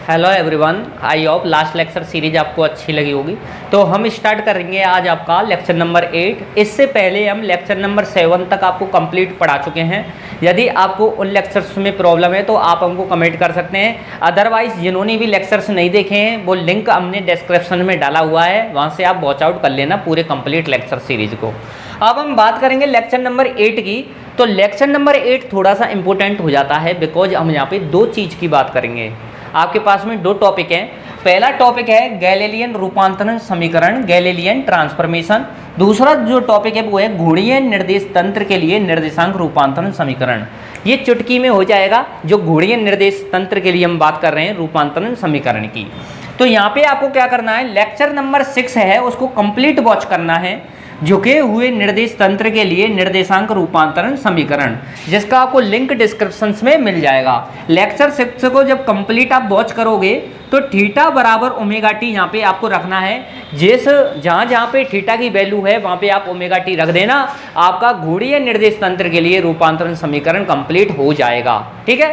Hello everyone, I hope last lecture series आपको अच्छी लगी होगी। तो हम स्टार्ट करेंगे आज आपका लेक्चर नंबर 8। इससे पहले हम लेक्चर नंबर 7 तक आपको कंप्लीट पढ़ा चुके हैं। यदि आपको उन लेक्चर्स में प्रॉब्लम है तो आप हमको कमेंट कर सकते हैं। अदरवाइज जिन्होंने भी लेक्चर्स नहीं देखे हैं वो लिंक हमने डिस्क्रिप्शन में डाला हुआ है, वहाँ से आप वॉच आउट कर लेना पूरे कंप्लीट लेक्चर सीरीज को। अब हम बात करेंगे लेक्चर नंबर 8 की। तो लेक्चर नंबर 8 थोड़ा सा इंपॉर्टेंट हो जाता है बिकॉज हम यहाँ पे दो चीज़ की बात करेंगे। आपके पास में दो टॉपिक हैं। पहला टॉपिक है गैलीलियन रूपांतरण समीकरण, गैलीलियन ट्रांसफॉर्मेशन। दूसरा जो टॉपिक है वो है घूर्णीय निर्देश तंत्र के लिए निर्देशांक रूपांतरण समीकरण। ये चुटकी में हो जाएगा। जो घूर्णीय निर्देश तंत्र के लिए हम बात कर रहे हैं रूपांतरण समीकरण की। तो यहाँ पे आपको क्या करना है, लेक्चर नंबर 6 है उसको कंप्लीट वॉच करना है। झुके हुए निर्देश तंत्र के लिए निर्देशांक रूपांतरण समीकरण, जिसका आपको लिंक डिस्क्रिप्शन में मिल जाएगा। लेक्चर 6 को जब कंप्लीट आप वॉच करोगे तो थीटा बराबर ओमेगा टी यहाँ पे आपको रखना है। जहाँ पे थीटा की वैल्यू है वहाँ पे आप ओमेगा टी रख देना। आपका घूर्णीय निर्देश तंत्र के लिए रूपांतरण समीकरण कंप्लीट हो जाएगा। ठीक है,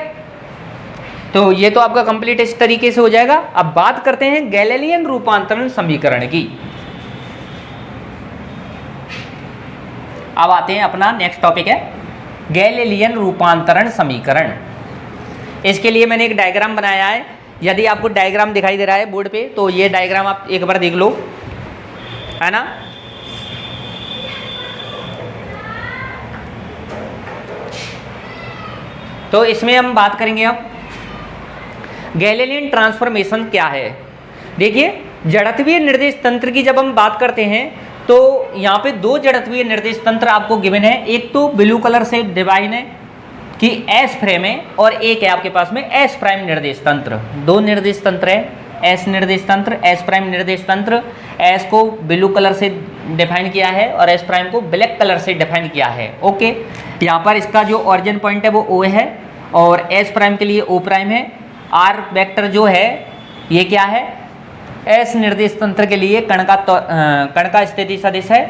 तो ये तो आपका कंप्लीट इस तरीके से हो जाएगा। अब बात करते हैं गैलीलियन रूपांतरण समीकरण की। अब आते हैं अपना नेक्स्ट टॉपिक है गैलीलियन रूपांतरण समीकरण। इसके लिए मैंने एक डायग्राम बनाया है। यदि आपको डायग्राम दिखाई दे रहा है बोर्ड पे तो ये डायग्राम आप एक बार देख लो, है ना। तो इसमें हम बात करेंगे अब गैलीलियन ट्रांसफॉर्मेशन क्या है। देखिए, जड़त्वीय निर्देश तंत्र की जब हम बात करते हैं तो यहाँ पे दो जड़त्वीय निर्देश तंत्र आपको गिवन है। एक तो ब्लू कलर से डिवाइन है कि एस फ्रेम है, और एक है आपके पास में एस प्राइम निर्देश तंत्र। दो निर्देश तंत्र है, एस निर्देश तंत्र, एस प्राइम निर्देश तंत्र। एस को ब्लू कलर से डिफाइन किया है और एस प्राइम को ब्लैक कलर से डिफाइन किया है। ओके, यहाँ पर इसका जो ओरिजिन पॉइंट है वो ओ है और एस प्राइम के लिए ओ प्राइम है। आर वेक्टर जो है ये क्या है, एस निर्देश तंत्र के लिए कण का स्थिति सदिश है।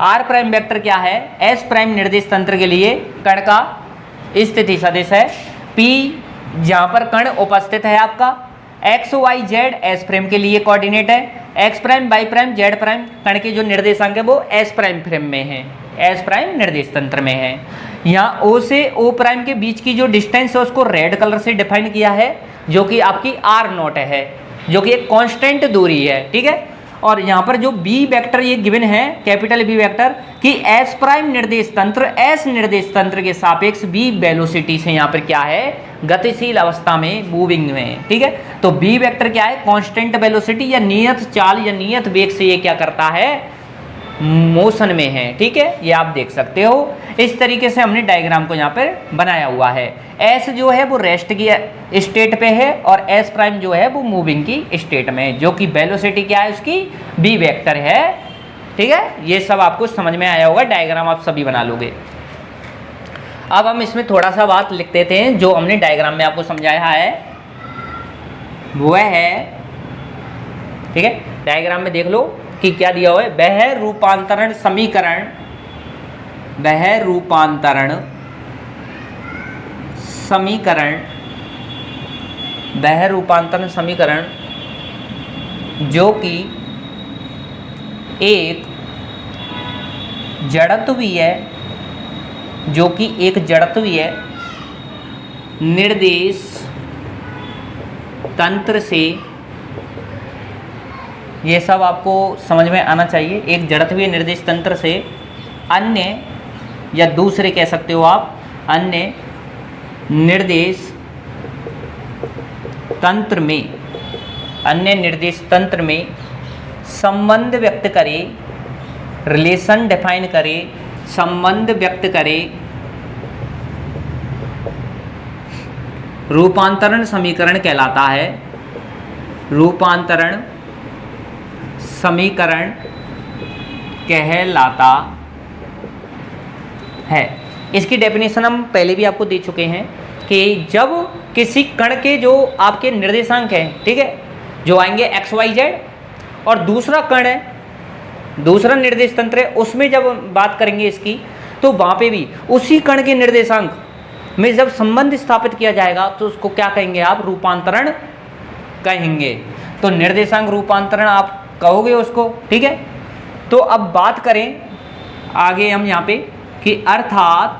आर प्राइम वेक्टर क्या है, एस प्राइम निर्देश तंत्र के लिए कण का स्थिति सदिश है। पी जहाँ पर कण उपस्थित है आपका, X Y Z S prime के लिए कोऑर्डिनेट है। X prime Y prime Z prime कण के जो निर्देशांक है वो एस प्राइम फ्रेम में है, एस प्राइम निर्देश तंत्र में है। यहाँ ओ से ओ प्राइम के बीच की जो डिस्टेंस है उसको रेड कलर से डिफाइन किया है, जो कि आपकी आर नॉट है, जो कि एक कांस्टेंट दूरी है। ठीक है, और यहाँ पर जो बी वेक्टर ये गिवन है, कैपिटल बी वेक्टर, कि एस प्राइम निर्देश तंत्र एस निर्देश तंत्र के सापेक्ष बी वेलोसिटी से यहाँ पर क्या है, गतिशील अवस्था में, मूविंग में। ठीक है, तो बी वेक्टर क्या है, कांस्टेंट वेलोसिटी या नियत चाल या नियत वेग से ये क्या करता है, मोशन में है। ठीक है, ये आप देख सकते हो। इस तरीके से हमने डायग्राम को यहाँ पर बनाया हुआ है। एस जो है वो रेस्ट की स्टेट पे है और एस प्राइम जो है वो मूविंग की स्टेट में है, जो कि वेलोसिटी क्या है उसकी, बी वेक्टर है। ठीक है, ये सब आपको समझ में आया होगा, डायग्राम आप सभी बना लोगे। अब हम इसमें थोड़ा सा बात लिख देते हैं जो हमने डायग्राम में आपको समझाया है वो है। ठीक है, डायग्राम में देख लो कि क्या दिया हुआ है, वह रूपांतरण समीकरण, वह रूपांतरण समीकरण, वह रूपांतरण समीकरण जो कि एक जड़त्वीय, जो कि एक जड़त्वीय निर्देश तंत्र से, ये सब आपको समझ में आना चाहिए। एक जड़त्वीय निर्देश तंत्र से अन्य, या दूसरे कह सकते हो आप, अन्य निर्देश तंत्र में, अन्य निर्देश तंत्र में संबंध व्यक्त करे, रिलेशन डिफाइन करे, संबंध व्यक्त करे, रूपांतरण समीकरण कहलाता है। रूपांतरण समीकरण कहलाता है। इसकी डेफिनेशन हम पहले भी आपको दे चुके हैं कि जब किसी कण के जो आपके निर्देशांक हैं, ठीक है, जो आएंगे एक्स वाई जेड, और दूसरा कण है, दूसरा निर्देश तंत्र है, उसमें जब बात करेंगे इसकी, तो वहाँ पे भी उसी कण के निर्देशांक में जब संबंध स्थापित किया जाएगा तो उसको क्या कहेंगे आप, रूपांतरण कहेंगे। तो निर्देशांक रूपांतरण आप कहोगे उसको, ठीक है। तो अब बात करें आगे हम यहाँ पे कि अर्थात,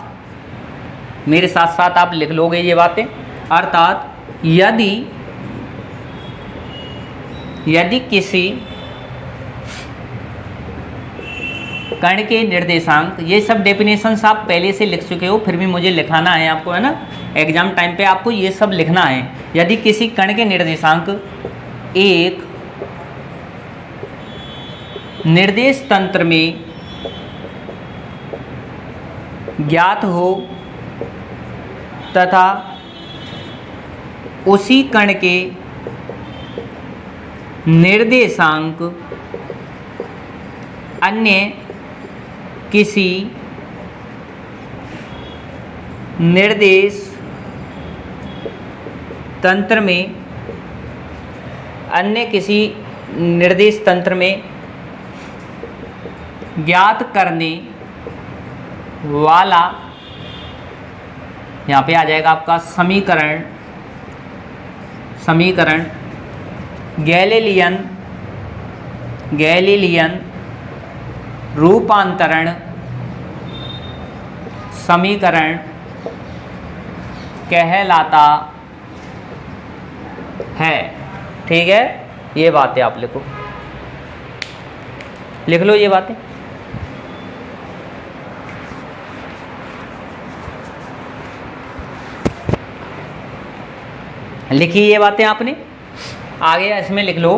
मेरे साथ साथ आप लिख लोगे ये बातें, अर्थात यदि किसी कण के निर्देशांक, ये सब डेफिनेशंस आप पहले से लिख चुके हो, फिर भी मुझे लिखाना है आपको, है ना, एग्जाम टाइम पे आपको ये सब लिखना है। यदि किसी कण के निर्देशांक एक निर्देश तंत्र में ज्ञात हो तथा उसी कण के निर्देशांक अन्य किसी निर्देश तंत्र में, अन्य किसी निर्देश तंत्र में ज्ञात करने वाला, यहाँ पे आ जाएगा आपका समीकरण गैलीलियन रूपांतरण समीकरण कहलाता है। ठीक है, ये बातें आप लिखो, लिख लो ये बातें। लिखी ये बातें आपने। आगे इसमें लिख लो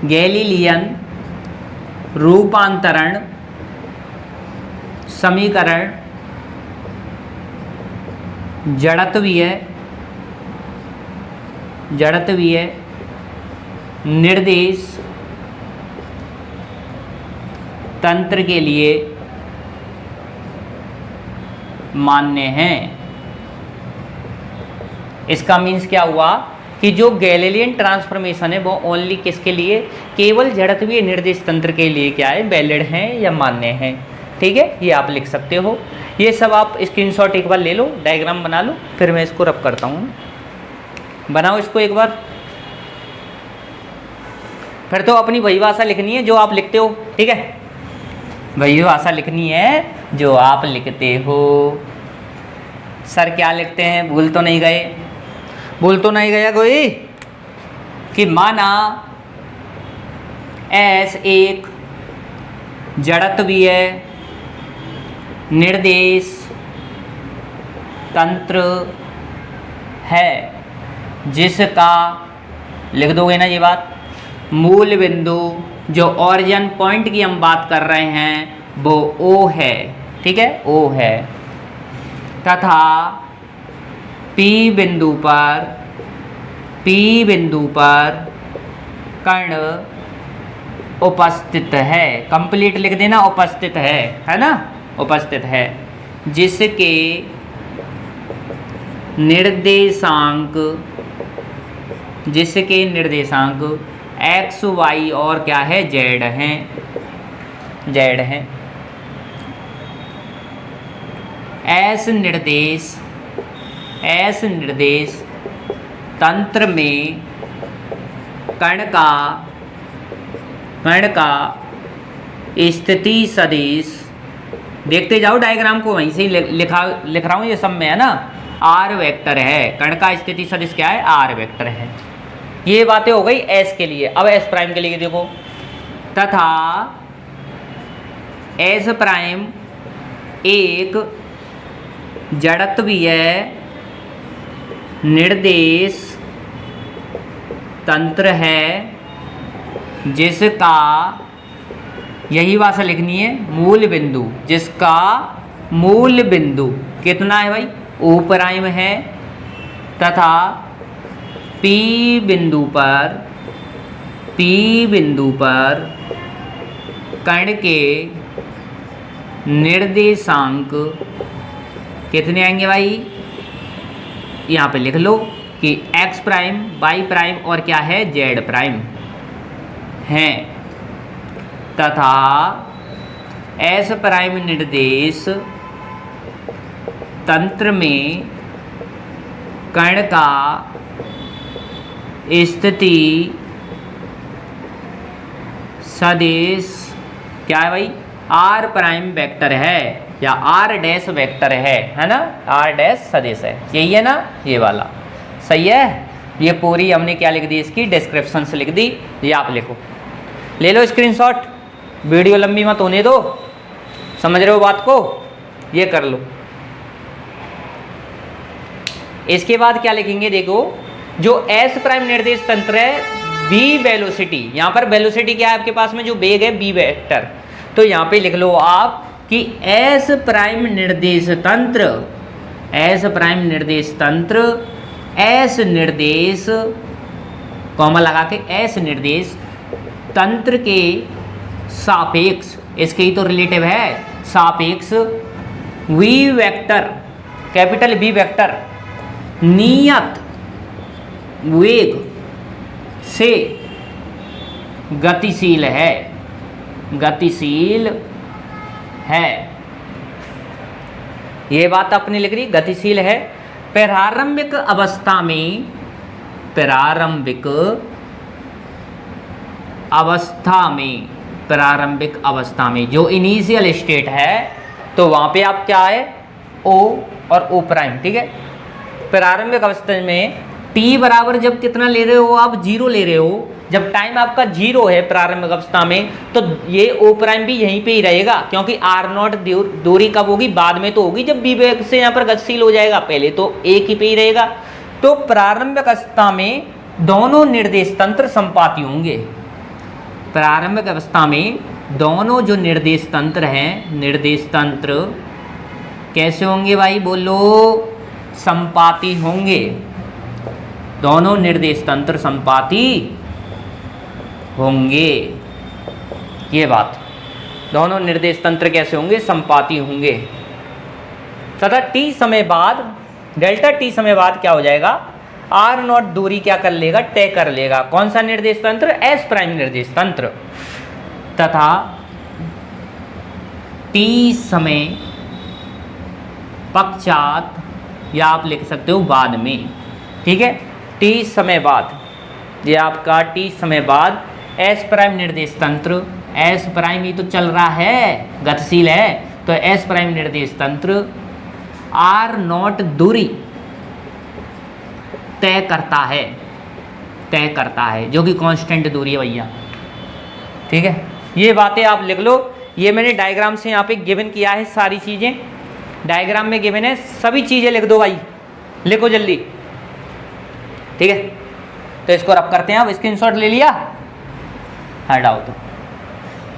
गैलीलियन रूपांतरण समीकरण जड़त्वीय निर्देश तंत्र के लिए मान्य हैं। इसका मीन्स क्या हुआ कि जो गैलीलियन ट्रांसफॉर्मेशन है वो ओनली किसके लिए, केवल जड़त्वीय निर्देश तंत्र के लिए क्या है, वैलिड हैं या मान्य हैं। ठीक है, ये आप लिख सकते हो। ये सब आप स्क्रीनशॉट एक बार ले लो, डायग्राम बना लो, फिर मैं इसको रब करता हूँ। बनाओ इसको एक बार, फिर तो अपनी वही भाषा लिखनी है जो आप लिखते हो। ठीक है, वही भाषा लिखनी है जो आप लिखते हो। सर क्या लिखते हैं, भूल तो नहीं गए, भूल तो नहीं गया कोई, कि माना एस एक जड़त्वीय निर्देश तंत्र है जिसका, लिख दोगे ना ये बात, मूल बिंदु जो ओरिजिन पॉइंट की हम बात कर रहे हैं वो O है। ठीक है, O है, तथा P बिंदु पर कण उपस्थित है। कंप्लीट लिख देना, उपस्थित है ना, उपस्थित है, जिसके निर्देशांक x, y और क्या है, z हैं। ऐस निर्देश तंत्र में कण का स्थिति सदिश, देखते जाओ डायग्राम को, वहीं से लिख रहा हूँ ये सब में, है ना, r वेक्टर है। कण का स्थिति सदिश क्या है, r वेक्टर है। ये बातें हो गई s के लिए। अब s प्राइम के लिए देखो, तथा s प्राइम एक जड़त्वीय निर्देश तंत्र है जिसका, यही भाषा लिखनी है, मूल बिंदु, जिसका मूल बिंदु कितना है भाई, O प्राइम है, तथा P बिंदु पर कण के निर्देशांक कितने आएंगे भाई, यहाँ पे लिख लो कि x प्राइम, y प्राइम और क्या है, z प्राइम हैं, तथा s प्राइम निर्देश तंत्र में कण का स्थिति सदिश क्या है भाई, आर प्राइम वेक्टर है या आर डैश वेक्टर है ना, आर डैश सदिश है, यही है ना ये वाला, सही है। ये पूरी हमने क्या लिख दी, इसकी डिस्क्रिप्शन से लिख दी, ये आप लिखो, ले लो स्क्रीनशॉट, वीडियो लंबी मत होने दो, समझ रहे हो बात को, ये कर लो। इसके बाद क्या लिखेंगे, देखो जो एस प्राइम निर्देश तंत्र है, बी वेलोसिटी, यहाँ पर वेलोसिटी क्या है आपके पास में, जो वेग है बी वेक्टर, तो यहाँ पे लिख लो आप कि एस प्राइम निर्देश तंत्र, एस प्राइम निर्देश तंत्र, एस निर्देश कॉमा लगा के एस निर्देश तंत्र के सापेक्ष, इसके ही तो रिलेटिव है, सापेक्ष V vector, capital B vector नियत वेग से गतिशील है, गतिशील है, ये बात आपने लिख दी, गतिशील है। प्रारंभिक अवस्था में, प्रारंभिक अवस्था में, प्रारंभिक अवस्था में जो इनिशियल स्टेट है, तो वहां पे आप क्या है, ओ और ओ प्राइम, ठीक है। प्रारंभिक अवस्था में टी बराबर जब कितना ले रहे हो आप, जीरो ले रहे हो, जब टाइम आपका जीरो है प्रारंभिक अवस्था में, तो ये ओ प्राइम भी यहीं पे ही रहेगा, क्योंकि आर नॉट दूरी कब होगी, बाद में तो होगी जब बी वेग से यहाँ पर गतिशील हो जाएगा, पहले तो एक ही पे ही रहेगा। तो प्रारंभिक अवस्था में दोनों निर्देश तंत्र संपाती होंगे, प्रारंभिक अवस्था में दोनों जो निर्देश तंत्र हैं, निर्देश तंत्र कैसे होंगे भाई, बोलो, संपाती होंगे, दोनों निर्देश तंत्र संपाती होंगे, ये बात, दोनों निर्देश तंत्र कैसे होंगे, संपाती होंगे। तथा टी समय बाद, डेल्टा टी समय बाद क्या हो जाएगा, आर नॉट दूरी क्या कर लेगा, तय कर लेगा, कौन सा निर्देश तंत्र, एस प्राइम निर्देश तंत्र, तथा टी समय पश्चात, या आप लिख सकते हो बाद में, ठीक है, टी समय बाद, ये आपका टी समय बाद एस प्राइम निर्देश तंत्र, एस प्राइम ही तो चल रहा है, गतिशील है, तो एस प्राइम निर्देश तंत्र आर नॉट दूरी तय करता है, तय करता है, जो कि कांस्टेंट दूरी है भैया, ठीक है। ये बातें आप लिख लो, ये मैंने डायग्राम से यहाँ पे गिवन किया है, सारी चीज़ें डायग्राम में गिवन है, सभी चीज़ें लिख दो भाई, लिखो जल्दी, ठीक है। तो इसको रब करते हैं, अब स्क्रीनशॉट ले लिया, हटाओ, तो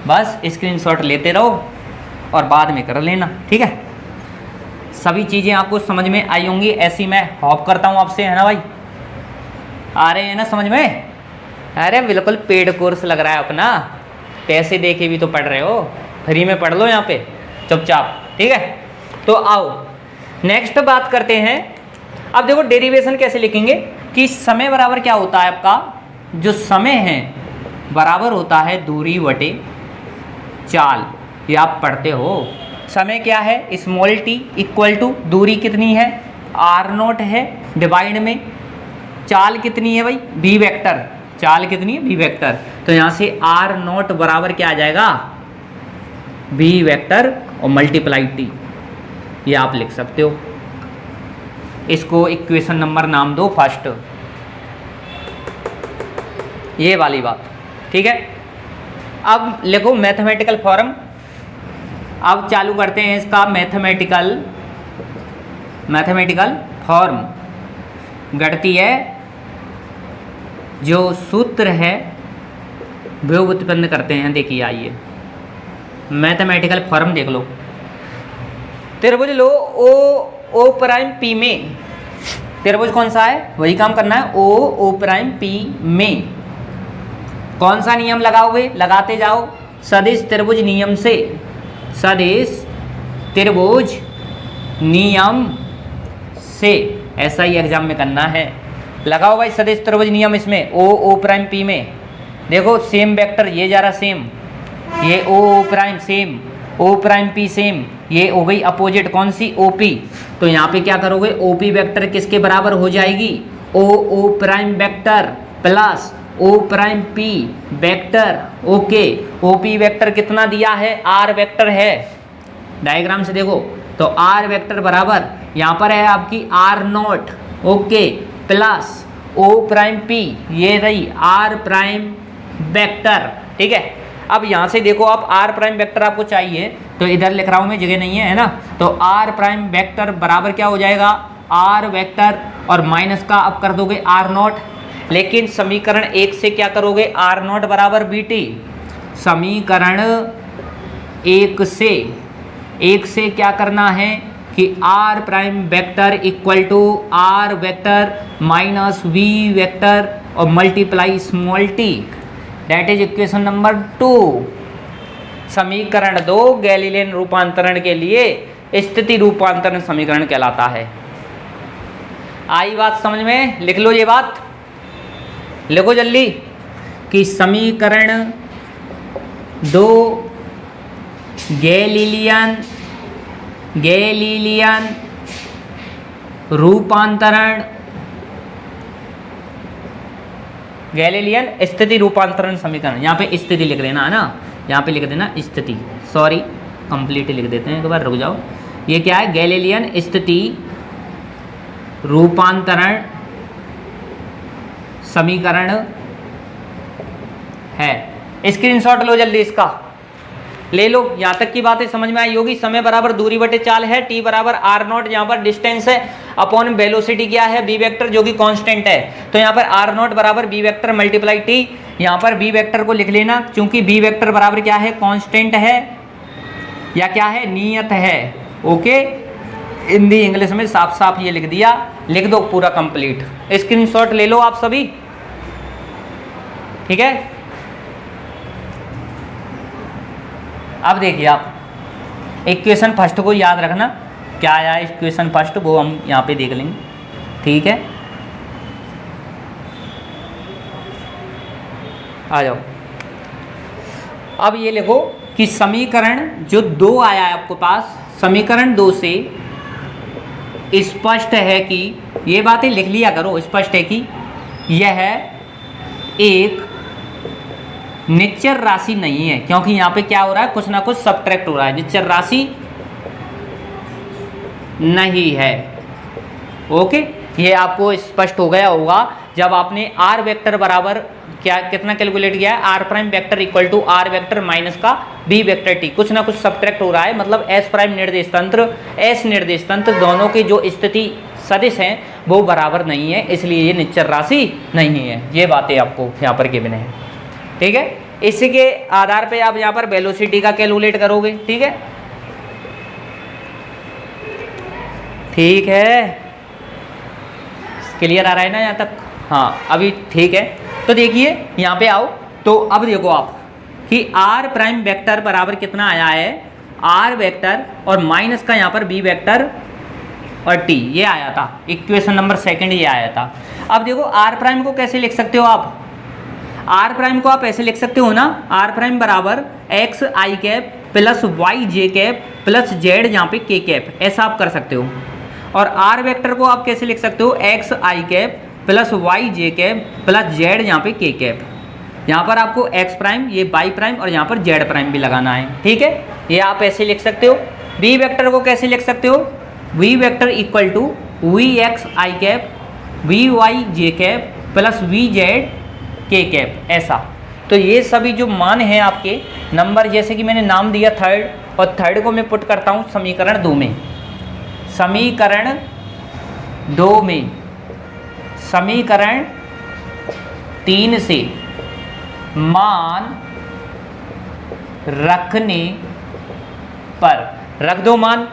बस स्क्रीनशॉट लेते रहो और बाद में कर लेना, ठीक है। सभी चीज़ें आपको समझ में आई होंगी, ऐसी मैं होप करता हूँ आपसे, है ना भाई, आ रहे हैं ना समझ में, अरे बिल्कुल पेड कोर्स लग रहा है अपना, पैसे दे के भी तो पढ़ रहे हो, फ्री में पढ़ लो यहाँ पे चुपचाप, ठीक है। तो आओ नेक्स्ट बात करते हैं। अब देखो डेरिवेशन कैसे लिखेंगे कि समय बराबर क्या होता है आपका, जो समय है बराबर होता है दूरी बटे चाल, ये आप पढ़ते हो। समय क्या है, स्मॉल टी इक्वल टू दूरी कितनी है, आर नोट है, डिवाइड में चाल कितनी है भाई, बी वेक्टर, चाल कितनी है बी वेक्टर, तो यहाँ से आर नोट बराबर क्या आ जाएगा, बी वेक्टर और मल्टीप्लाई टी, ये आप लिख सकते हो। इसको इक्वेशन नंबर नाम दो फर्स्ट, ये वाली बात, ठीक है। अब लिखो मैथमेटिकल फॉर्म, अब चालू करते हैं इसका मैथमेटिकल फॉर्म। गणती है जो सूत्र है वो उत्पन्न करते हैं, देखिए आइए मैथमेटिकल फॉर्म देख लो। त्रिभुज लो ओ प्राइम पी में, त्रिभुज कौन सा है वही काम करना है, ओ प्राइम पी में कौन सा नियम लगाओगे, लगाते जाओ, सदिश त्रिभुज नियम से, सदिश त्रिभुज नियम से, ऐसा ही एग्जाम में करना है। लगाओ भाई सदिश त्रिभुज नियम इसमें, ओ प्राइम पी में, देखो सेम वेक्टर ये जा रहा सेम, ये ओ प्राइम सेम, ओ प्राइम पी सेम, ये हो गई अपोजिट कौन सी, ओपी। तो यहाँ पे क्या करोगे, ओपी वेक्टर किसके बराबर हो जाएगी, O prime vector plus O prime P vector. Okay, OP vector कितना दिया है, आर वेक्टर है, डायग्राम से देखो तो आर वेक्टर बराबर यहाँ पर है आपकी R naught, okay, plus O prime P, ये रही आर प्राइम वेक्टर, ठीक है। अब यहाँ से देखो आप आर प्राइम वेक्टर आपको चाहिए तो इधर लिख रहा हूँ मैं, जगह नहीं है ना, तो आर प्राइम वेक्टर बराबर क्या हो जाएगा, आर वेक्टर और माइनस का अब कर दोगे आर नॉट, लेकिन समीकरण 1 से क्या करोगे, आर नॉट बराबर बी टी। समीकरण 1 से क्या करना है कि R prime vector equal to R vector minus V vector और multiply small T, that is equation number 2। समीकरण 2 गैलीलियन रूपांतरण के लिए स्थिति रूपांतरण समीकरण कहलाता है। आई बात समझ में, लिख लो ये बात, लिखो जल्दी कि समीकरण 2 गैलीलियन रूपांतरण, गैलीलियन स्थिति रूपांतरण समीकरण, यहाँ पे स्थिति लिख देना है ना, यहाँ पे लिख देना स्थिति, सॉरी कंप्लीट लिख देते हैं, एक बार रुक जाओ। ये क्या है, गैलीलियन स्थिति रूपांतरण समीकरण है। स्क्रीनशॉट लो जल्दी, इसका ले लो, यहाँ तक की बातें समझ में आई होगी। समय बराबर दूरी बटे चाल है, टी बराबर आर नॉट यहाँ पर डिस्टेंस है, अपॉन वेलोसिटी क्या है, बी वेक्टर जो कि कांस्टेंट है। तो यहाँ पर आर नॉट बराबर बी वेक्टर मल्टीप्लाई टी, यहाँ पर बी वेक्टर को लिख लेना क्योंकि बी वेक्टर बराबर क्या है, कांस्टेंट है या क्या है, नियत है। ओके, हिंदी इंग्लिश में साफ साफ ये लिख दिया, लिख दो पूरा कंप्लीट। स्क्रीनशॉट ले लो आप सभी, ठीक है। अब देखिए आप इक्वेशन फर्स्ट को याद रखना, क्या आया इक्वेशन फर्स्ट वो हम यहाँ पे देख लेंगे, ठीक है। आ जाओ, अब ये लिखो कि समीकरण जो 2 आया है आपको पास, समीकरण 2 से स्पष्ट है कि, ये बातें लिख लिया करो, स्पष्ट है कि यह एक निश्चर राशि नहीं है, क्योंकि यहाँ पे क्या हो रहा है, कुछ ना कुछ सबट्रैक्ट हो रहा है, निश्चर राशि नहीं है। ओके, ये आपको स्पष्ट हो गया होगा जब आपने आर वेक्टर बराबर क्या कितना कैलकुलेट किया है, R prime vector equal to R vector minus का बी वेक्टर टी, कुछ ना कुछ सबट्रैक्ट हो रहा है, मतलब एस प्राइम निर्देश तंत्र एस निर्देश तंत्र दोनों की जो स्थिति सदिश हैं वो बराबर नहीं है, इसलिए ये निश्चर राशि नहीं है। ये बातें आपको यहाँ पर गिवन है, ठीक है। इसी के आधार पे आप यहाँ पर वेलोसिटी का कैलकुलेट करोगे, ठीक है, ठीक है, क्लियर आ रहा है ना यहाँ तक, हाँ अभी ठीक है। तो देखिए यहाँ पे आओ, तो अब देखो आप कि आर प्राइम वेक्टर बराबर कितना आया है, आर वेक्टर और माइनस का यहाँ पर बी वेक्टर और टी, ये आया था इक्वेशन नंबर 2 ये आया था। अब देखो आर प्राइम को कैसे लिख सकते हो आप, आर प्राइम को आप ऐसे लिख सकते हो ना, आर प्राइम बराबर x I cap plus Y J cap plus Z यहाँ पे के कैप, ऐसा आप कर सकते हो। और आर वेक्टर को आप कैसे लिख सकते हो, x I cap plus Y J cap plus Z यहाँ पे के कैप, यहाँ पर आपको एक्स प्राइम, ये वाई प्राइम और यहाँ पर जेड प्राइम भी लगाना है, ठीक है, ये आप ऐसे लिख सकते हो। वी वेक्टर को कैसे लिख सकते हो, V vector equal to V X I cap V Y J cap plus V Z K cap, ऐसा। तो ये सभी जो मान हैं आपके नंबर, जैसे कि मैंने नाम दिया थर्ड, और थर्ड को मैं पुट करता हूँ समीकरण 2 में, समीकरण 2 में, समीकरण 3 से मान रखने पर, रख दो मान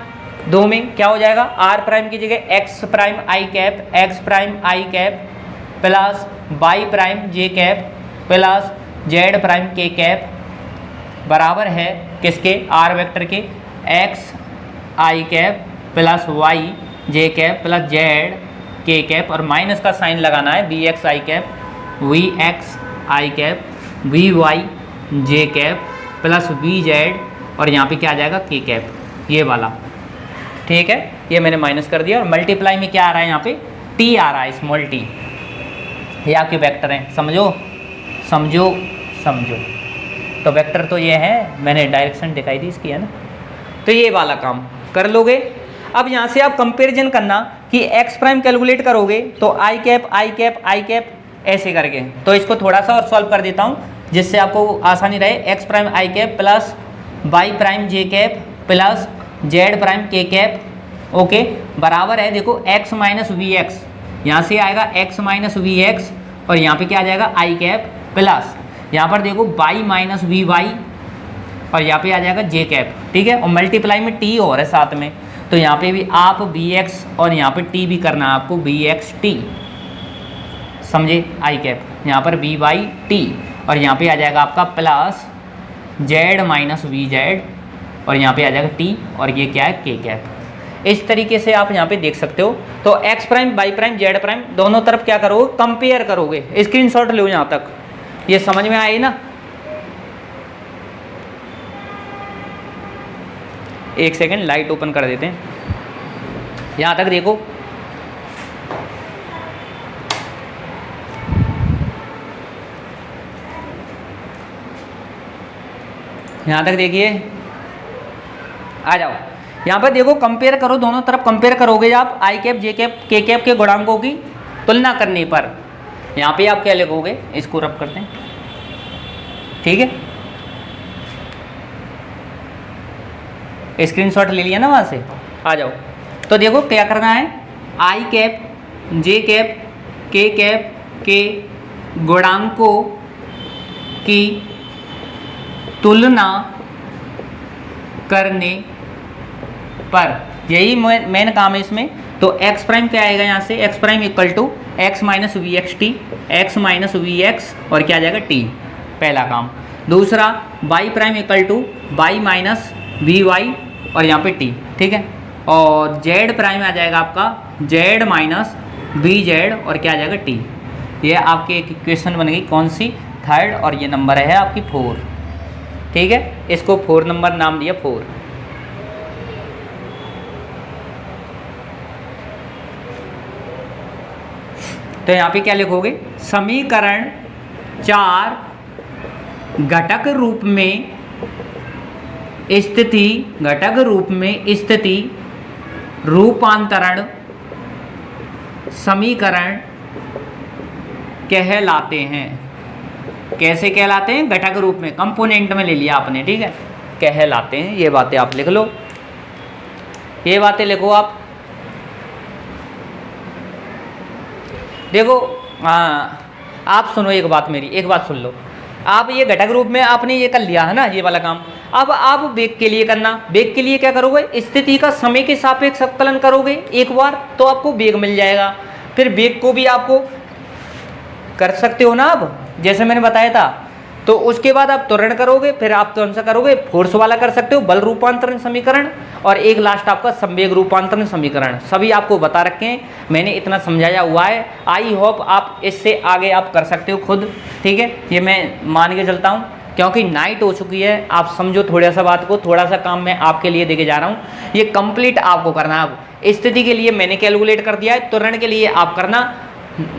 2 में, क्या हो जाएगा, आर प्राइम की जगह X prime I cap plus Y prime J cap plus Z prime K cap बराबर है किसके, आर वेक्टर के, X I cap plus Y J cap plus Z K cap, और माइनस का साइन लगाना है, V X I cap V Y J cap plus V Z, और यहाँ पे क्या आ जाएगा के कैप, ये वाला, ठीक है, ये मैंने माइनस कर दिया। और मल्टीप्लाई में क्या आ रहा है यहाँ पे, टी आ रहा है, स्मॉल टी। ये आपके वेक्टर हैं, समझो समझो समझो। तो वेक्टर तो ये है, मैंने डायरेक्शन दिखाई दी इसकी, है ना। तो ये वाला काम कर लोगे। अब यहाँ से आप कंपेरिजन करना कि एक्स प्राइम कैलकुलेट करोगे तो आई कैप आई कैप आई कैप ऐसे करके। तो इसको थोड़ा सा और सॉल्व कर देता हूँ जिससे आपको आसानी रहे। X prime I cap plus Y prime J cap plus Z prime K cap, okay, बराबर है, देखो एक्स माइनस वी एक्स, यहाँ से आएगा एक्स माइनस वी एक्स और यहाँ पे क्या आ जाएगा आई कैप प्लस यहाँ पर देखो वाई माइनस वी वाई और यहाँ पे आ जाएगा जे कैप, ठीक है। और मल्टीप्लाई में टी और है साथ में, तो यहाँ पे भी आप वी एक्स और यहाँ पे टी भी करना है आपको, वी एक्स टी, समझे, आई कैप, यहाँ पर वी वाई टी और यहाँ पे आ जाएगा आपका plus Z minus we Z और यहाँ पे आ जाएगा टी और ये क्या है के कैप। इस तरीके से आप यहाँ पे देख सकते हो। तो X prime Y prime Z prime दोनों तरफ क्या करोगे, कंपेयर करोगे। स्क्रीनशॉट लो यहाँ तक, ये समझ में आई ना। एक सेकेंड लाइट ओपन कर देते हैं, यहाँ तक देखो। यहाँ तक देखिए, आ जाओ यहाँ पर देखो, कंपेयर करो, दोनों तरफ कंपेयर करोगे आप आई कैप जे कैप के कैप के गुणांकों की तुलना करने पर यहाँ पे आप क्या लिखोगे, इसको रब करते हैं, ठीक है। स्क्रीनशॉट ले लिया ना वहाँ से, आ जाओ। तो देखो क्या करना है, आई कैप जे कैप के गुणांकों की तुलना करने पर, यही मेन काम है इसमें। तो एक्स प्राइम क्या आएगा यहाँ से, X prime equal to X minus V X T, X minus V X और क्या आ जाएगा टी, पहला काम। दूसरा Y prime equal to Y minus V Y और यहाँ पे टी, ठीक है। और जेड प्राइम आ जाएगा आपका जेड माइनस वी जेड और क्या आ जाएगा टी। ये आपकी एक इक्वेशन बन गई, कौन सी, थर्ड, और ये नंबर है आपकी 4, ठीक है। इसको 4 नंबर नाम दिया 4। तो यहाँ पे क्या लिखोगे, समीकरण 4 घटक रूप में स्थिति रूपांतरण समीकरण कहलाते हैं। कैसे कहलाते हैं, घटक रूप में, कंपोनेंट में ले लिया आपने, ठीक है, कहलाते हैं। ये बातें आप लिख लो, ये बातें लिखो आप। देखो आप सुनो एक बात मेरी, एक बात सुन लो। आप ये घटक रूप में आपने ये कर लिया है ना, ये वाला काम। अब आप वेग के लिए करना, वेग के लिए क्या करोगे, स्थिति का समय के सापेक्ष अवकलन करोगे एक बार तो आपको वेग मिल जाएगा। फिर वेग को भी आपको कर सकते हो ना आप, जैसे मैंने बताया था। तो उसके बाद आप त्वरण करोगे, फिर आप कौन सा करोगे, फोर्स वाला कर सकते हो, बल रूपांतरण समीकरण, और एक लास्ट आपका संवेग रूपांतरण समीकरण। सभी आपको बता रखे हैं, मैंने इतना समझाया हुआ है। आई होप आप इससे आगे आप कर सकते हो खुद, ठीक है। ये मैं मान के चलता हूँ क्योंकि नाइट हो चुकी है। आप समझो थोड़ा सा बात को, थोड़ा सा काम मैं आपके लिए देके जा रहा हूँ, ये कंप्लीट आपको करना है। अब स्थिति के लिए मैंने कैलकुलेट कर दिया है, त्वरण के लिए आप करना,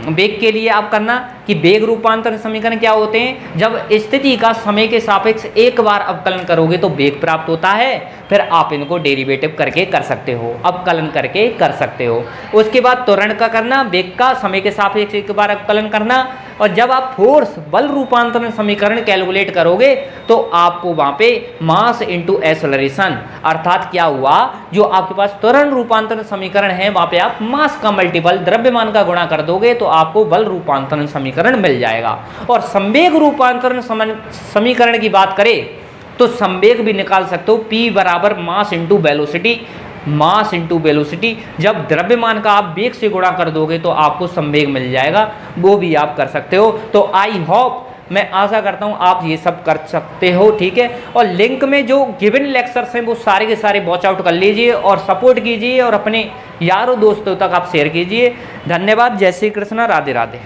वेग के लिए आप करना कि वेग रूपांतरण समीकरण क्या होते हैं। जब स्थिति का समय के सापेक्ष एक बार अवकलन करोगे तो वेग प्राप्त होता है, फिर आप इनको डेरिवेटिव करके कर सकते हो, अवकलन करके कर सकते हो। उसके बाद त्वरण का करना, वेग का समय के सापेक्ष एक बार अवकलन करना, और जब आप फोर्स बल रूपांतरण समीकरण कैलकुलेट करोगे तो आपको वहां पे मास इनटू एक्सेलरेशन, अर्थात क्या हुआ, जो आपके पास त्वरण रूपांतरण समीकरण है वहां पे आप मास का मल्टीपल द्रव्यमान का गुणा कर दोगे तो आपको बल रूपांतरण समीकरण मिल जाएगा। और संवेग रूपांतरण समीकरण की बात करें तो संवेग भी निकाल सकते हो, P बराबर mass into velocity, mass into velocity. जब द्रव्यमान का आप वेग से गुणा कर दोगे तो आपको संवेग मिल जाएगा, वो भी आप कर सकते हो। तो आई होप, मैं आशा करता हूँ आप ये सब कर सकते हो, ठीक है। और लिंक में जो गिवन लेक्चर्स हैं वो सारे के सारे वॉच आउट कर लीजिए और सपोर्ट कीजिए और अपने यारों दोस्तों तक आप शेयर कीजिए। धन्यवाद, जय श्री कृष्णा, राधे राधे।